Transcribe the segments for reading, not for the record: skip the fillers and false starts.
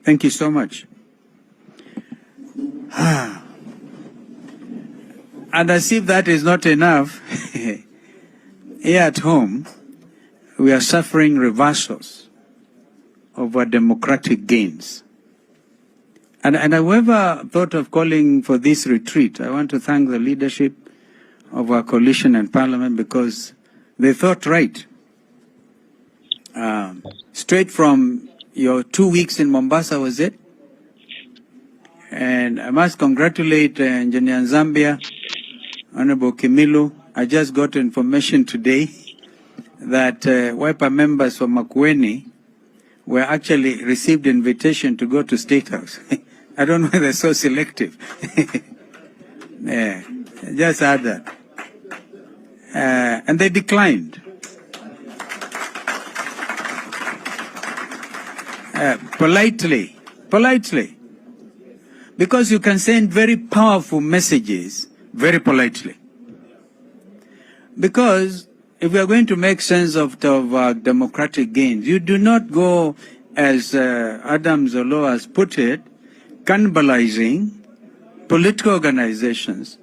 Thank you so much. And as if that is not enough, here at home, we are suffering reversals of our democratic gains. And whoever thought of calling for this retreat, I want to thank the leadership of our coalition and parliament because they thought right. Straight from your 2 weeks in Mombasa, was it? And I must congratulate Engineer Zambia, Honorable Kimilu. I just got information today that Wiper members from Makueni were actually received invitation to go to State House. I don't know why they're so selective. Yeah, just add that. And they declined. Politely. Because you can send very powerful messages very politely. Because if we are going to make sense of democratic gains, you do not go, as Adam Zolo has put it, cannibalizing political organizations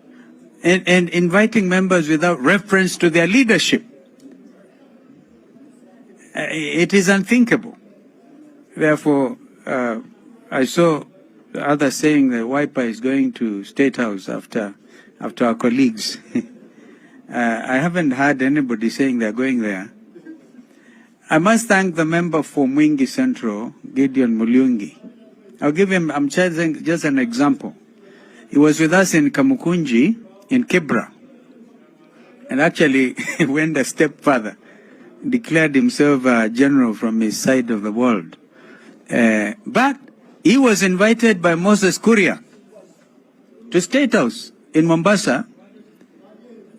and inviting members without reference to their leadership. It is unthinkable. Therefore, I saw others saying that Wiper is going to State House after our colleagues. I haven't heard anybody saying they're going there. I must thank the member for Mwingi Central, Gideon Mulyungi. I'll give him, I'm choosing just an example. He was with us in Kamukunji, in Kibra, and actually went a step further, declared himself a general from his side of the world. But he was invited by Moses Kuria to State House in Mombasa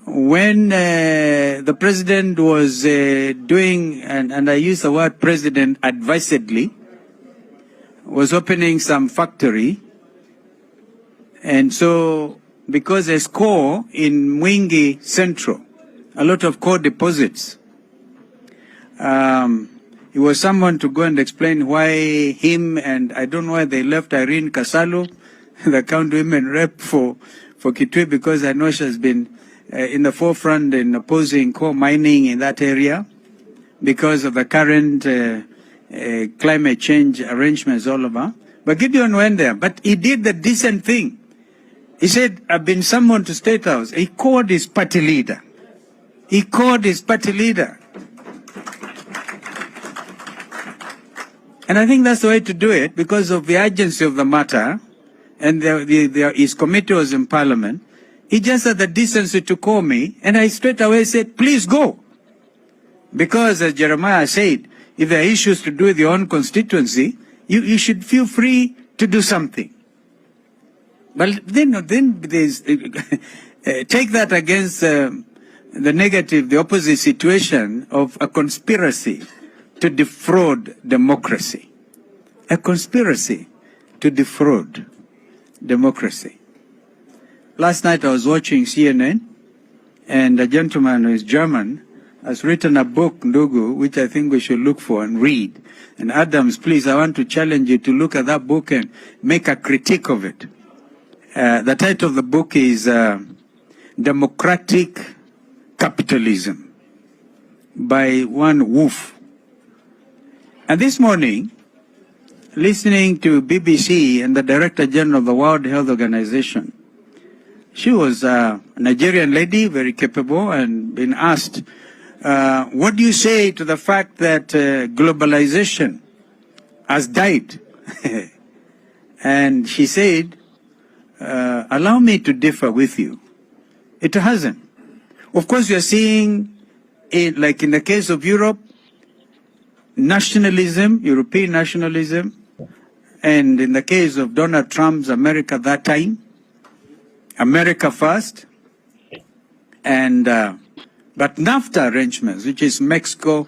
when the president was doing, and I use the word president advisedly, was opening some factory. And so, because there's coal in Mwingi Central, a lot of coal deposits, he was someone to go and explain why him and I don't know why they left Irene Kasalu, the county women rep for Kitui, because I know she has been in the forefront in opposing coal mining in that area because of the current climate change arrangements all over. But Gideon went there, but he did the decent thing. He said, I've been summoned to State House. He called his party leader. And I think that's the way to do it because of the urgency of the matter, and his committee was in Parliament. He just had the decency to call me, and I straight away said, please go. Because as Jeremiah said, if there are issues to do with your own constituency, you should feel free to do something. But then there's, take that against the negative, the opposite situation of a conspiracy to defraud democracy. A conspiracy to defraud democracy. Last night I was watching CNN, and a gentleman who is German has written a book, Ndugu, which I think we should look for and read. And Adams, please, I want to challenge you to look at that book and make a critique of it. The title of the book is Democratic Capitalism by one Wolf. And this morning, listening to BBC and the Director General of the World Health Organization, she was a Nigerian lady, very capable, and been asked, what do you say to the fact that globalization has died? And she said, allow me to differ with you. It hasn't. Of course, we are seeing, like in the case of Europe, nationalism, European nationalism, and in the case of Donald Trump's America that time, America first, and but NAFTA arrangements, which is Mexico,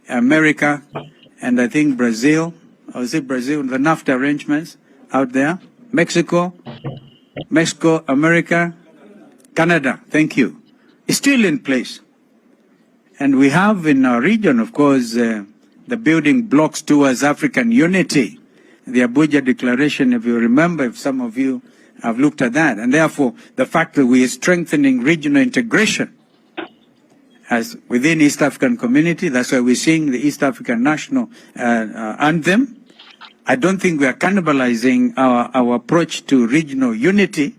America, and I think Brazil, or is it Brazil, the NAFTA arrangements out there, Mexico, America, Canada, thank you, is still in place. And we have in our region, of course, the building blocks towards African unity. the Abuja Declaration, if you remember, if some of you have looked at that. And therefore, the fact that we are strengthening regional integration as within East African community, that's why we're seeing the East African national anthem. I don't think we are cannibalizing our approach to regional unity.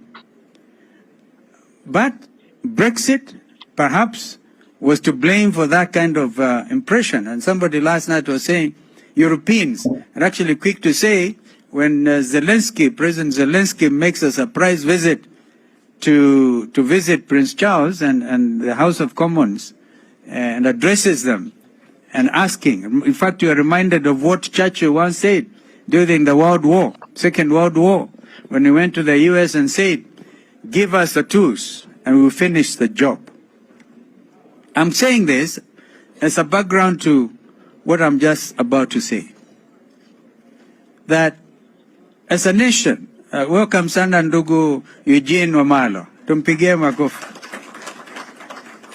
But Brexit, perhaps, was to blame for that kind of impression. And somebody last night was saying Europeans are actually quick to say when President Zelensky makes a surprise visit to visit Prince Charles and the House of Commons and addresses them and asking. In fact, you are reminded of what Churchill once said during the Second World War, when he went to the US and said, "Give us the tools and we'll finish the job." I'm saying this as a background to what I'm just about to say. That as a nation, welcome sana ndugu Eugene Wamalo. Tumpigie makofi.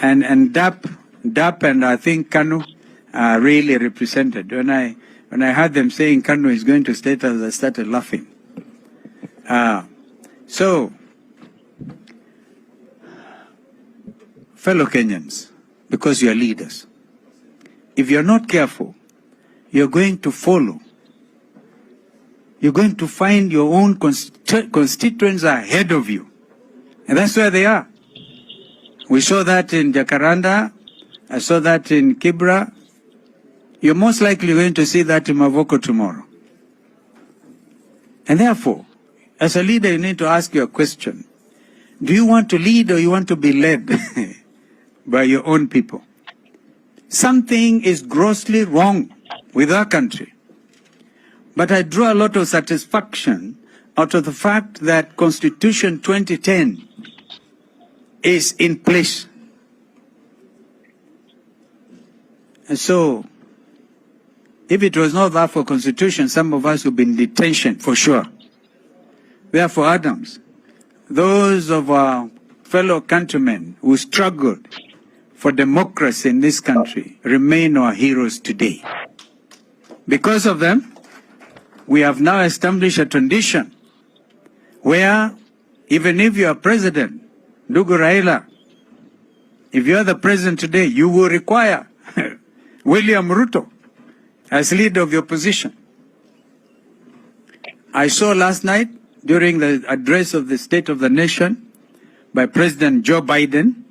And DAP and I think Kanu are really represented. When I heard them saying Kanu is going to State House, I started laughing. So, fellow Kenyans, because you are leaders, if you're not careful, you're going to follow. You're going to find your own constituents ahead of you. And that's where they are. We saw that in Jacaranda. I saw that in Kibra. You're most likely going to see that in Mavoko tomorrow. And therefore, as a leader, you need to ask your question. Do you want to lead or you want to be led by your own people? Something is grossly wrong with our country. But I draw a lot of satisfaction out of the fact that Constitution 2010 is in place. And so, if it was not that for Constitution, some of us would be in detention for sure. Therefore, Adams, those of our fellow countrymen who struggled for democracy in this country remain our heroes today. Because of them, we have now established a tradition where even if you are president, Ndugu Raila, if you are the president today, you will require William Ruto as leader of the opposition. I saw last night during the address of the State of the Nation by President Joe Biden,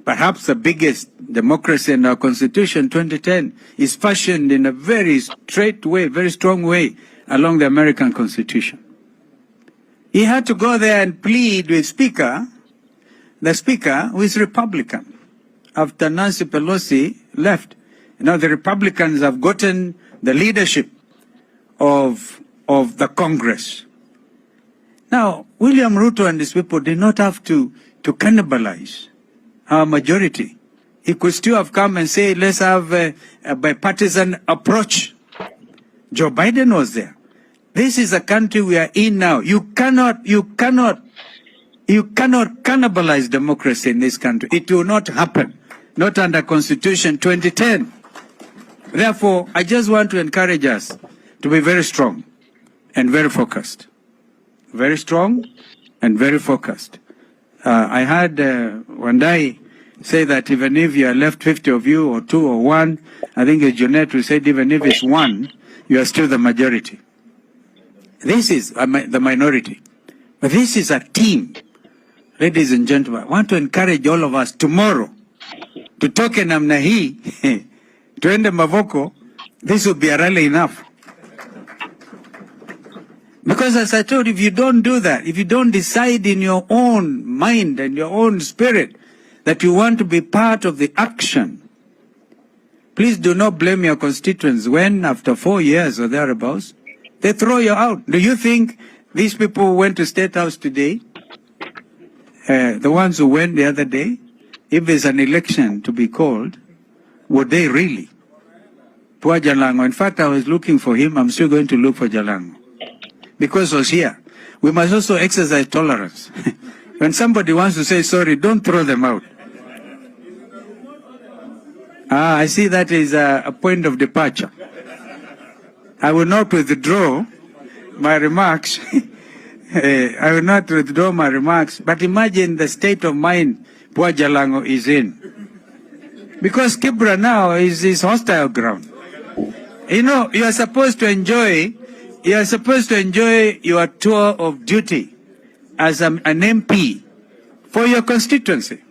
perhaps the biggest democracy in our Constitution, 2010, is fashioned in a very straight way, very strong way along the American Constitution. He had to go there and plead with the Speaker, who is Republican, after Nancy Pelosi left. Now the Republicans have gotten the leadership of the Congress. Now, William Ruto and his people did not have to cannibalize our majority. He could still have come and say, let's have a bipartisan approach. Joe Biden was there. This is a country we are in now. You cannot cannibalize democracy in this country. It will not happen. Not under Constitution 2010. Therefore, I just want to encourage us to be very strong and very focused. Very strong and very focused. I heard Wandai say that even if you are left 50 of you or 2 or 1, I think Jeanette will say even if it's 1, you are still the majority. This is the minority. But this is a team. Ladies and gentlemen, I want to encourage all of us tomorrow to talk in namna hii, tuende Mavoko. This will be a rally enough. Because as I told you, if you don't do that, if you don't decide in your own mind and your own spirit that you want to be part of the action, please do not blame your constituents when after 4 years or thereabouts, they throw you out. Do you think these people who went to State House today, the ones who went the other day, if there's an election to be called, would they really? Poor Jalang'O. In fact, I was looking for him. I'm still going to look for Jalang'O. Because he was here. We must also exercise tolerance. When somebody wants to say sorry, don't throw them out. I see that is a point of departure. I will not withdraw my remarks. I will not withdraw my remarks, but imagine the state of mind poor Jalang'O is in. Because Kibra now is his hostile ground. You know, you are supposed to enjoy your tour of duty as an MP for your constituency.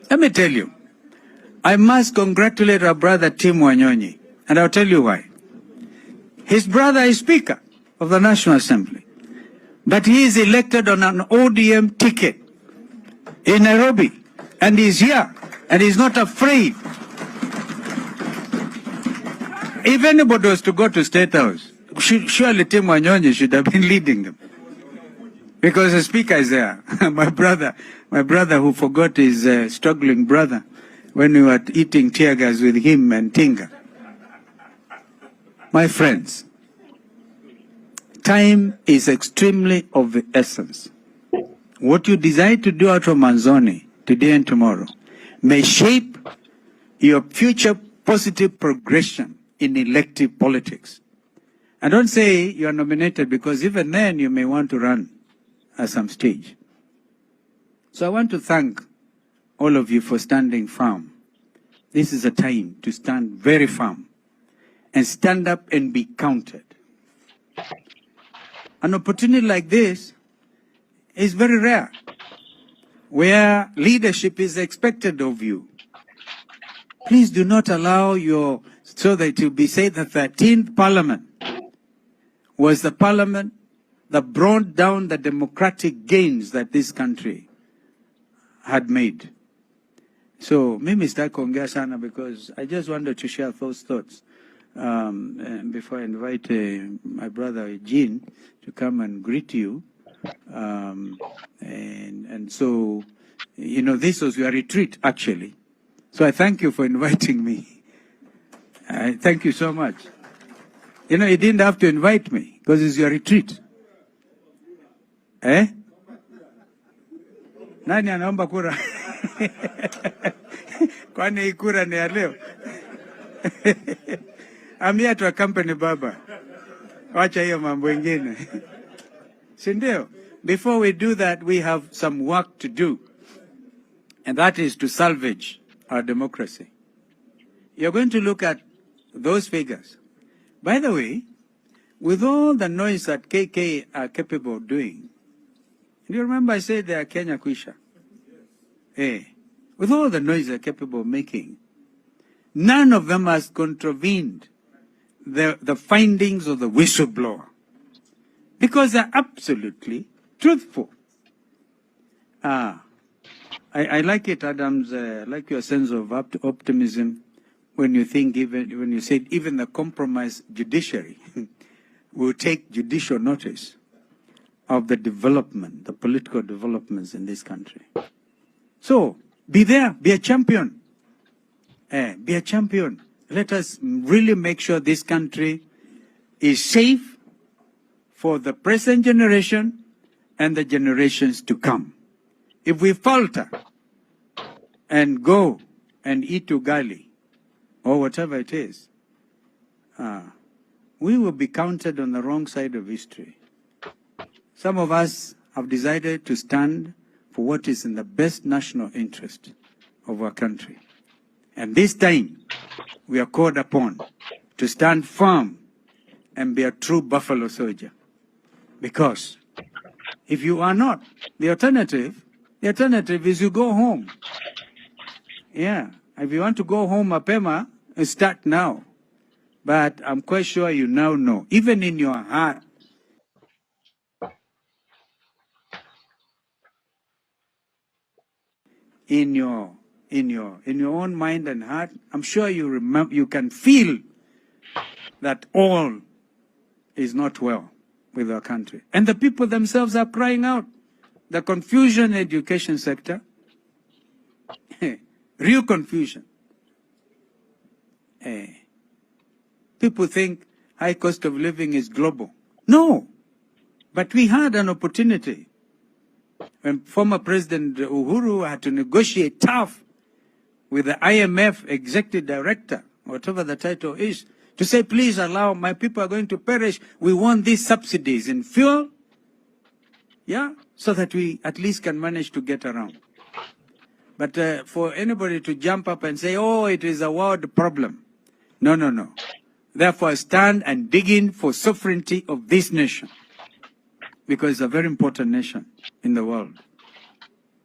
Let me tell you, I must congratulate our brother Tim Wanyonyi, and I'll tell you why. His brother is Speaker of the National Assembly, but he is elected on an ODM ticket in Nairobi, and he's here, and he's not afraid. If anybody was to go to State House, surely Tim Wanyonyi should have been leading them, because the Speaker is there. my brother who forgot his struggling brother when we were eating tear gas with him and Tinga. My friends, time is extremely of the essence. What you decide to do out of Manzoni today and tomorrow may shape your future positive progression in elective politics. And don't say you are nominated, because even then you may want to run at some stage. So I want to thank all of you for standing firm. This is a time to stand very firm and stand up and be counted. An opportunity like this is very rare, where leadership is expected of you. Please do not allow so that it will be said that the 13th Parliament was the Parliament that brought down the democratic gains that this country had made. So, mimi sitaki kuongea sana, because I just wanted to share those thoughts before I invite my brother Eugene to come and greet you. And so, you know, this was your retreat, actually. So I thank you for inviting me. I thank you so much. You know, you didn't have to invite me, because it's your retreat. Eh? Nani anaomba kura? Kwani hii kura ni ya leo? I'm here to accompany Baba. Wacha hiyo mambo ingine. Si ndio? Before we do that, we have some work to do. And that is to salvage our democracy. You're going to look at those figures. By the way, with all the noise that KK are capable of doing, do you remember I said they are Kenya Kwisha? With all the noise they're capable of making, none of them has contravened the findings of the whistleblower, because they're absolutely truthful. I like it, Adams. I like your sense of optimism when you think, when you said even the compromised judiciary will take judicial notice of the development, the political developments in this country. So, be there, be a champion. Be a champion. Let us really make sure this country is safe for the present generation and the generations to come. If we falter and go and eat ugali, or whatever it is, we will be counted on the wrong side of history. Some of us have decided to stand for what is in the best national interest of our country. And this time, we are called upon to stand firm and be a true buffalo soldier. Because if you are not, the alternative is you go home. Yeah, if you want to go home, mapema, start now. But I'm quite sure you now know, even in your heart, in your own mind and heart, I'm sure you remember, you can feel that all is not well with our country. And the people themselves are crying out. The confusion in the education sector, real confusion. People think high cost of living is global. No, but we had an opportunity when former President Uhuru had to negotiate tough with the IMF executive director, whatever the title is, to say, please allow, my people are going to perish. We want these subsidies in fuel, yeah, so that we at least can manage to get around. But for anybody to jump up and say, oh, it is a world problem. No, no, no. Therefore, stand and dig in for sovereignty of this nation, because it's a very important nation in the world.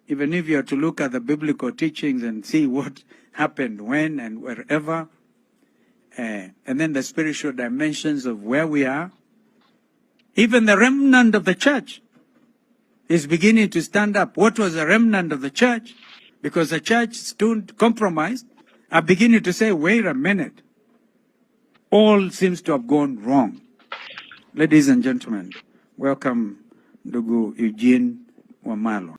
Even if you are to look at the biblical teachings and see what happened when and wherever, and then the spiritual dimensions of where we are, even the remnant of the church is beginning to stand up. What was the remnant of the church? Because the church stood compromised, are beginning to say, wait a minute, all seems to have gone wrong. Ladies and gentlemen, welcome Ndugu Eugene Wamalo.